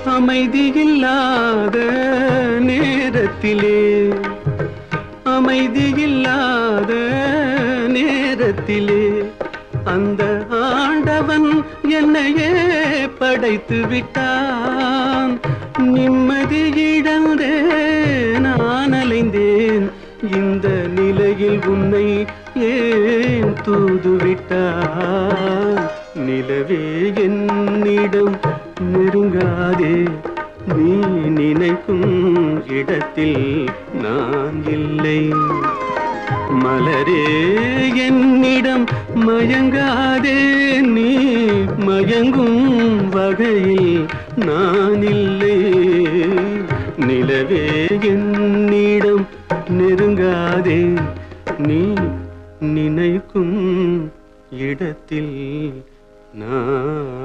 அமைதியில்லாத நேரத்திலே அமைதியில்லாத நேரத்திலே அந்த ஆண்டவன் என்னையே படைத்து விட்டான். நிம்மதி இழந்தே நான் அலைந்தேன். இந்த நிலையில் உன்னை ஏன் தூதுவிட்டான்? நிலவே என்னிடம் நெருங்காதே, நீ நினைக்கும் இடத்தில் நான் இல்லை. மலரே என்னிடம் மயங்காதே, நீ மயங்கும் வகையில் நான் இல்லை. நிலவே என்னிடம் நெருங்காதே, நீ நினைக்கும் இடத்தில் நான்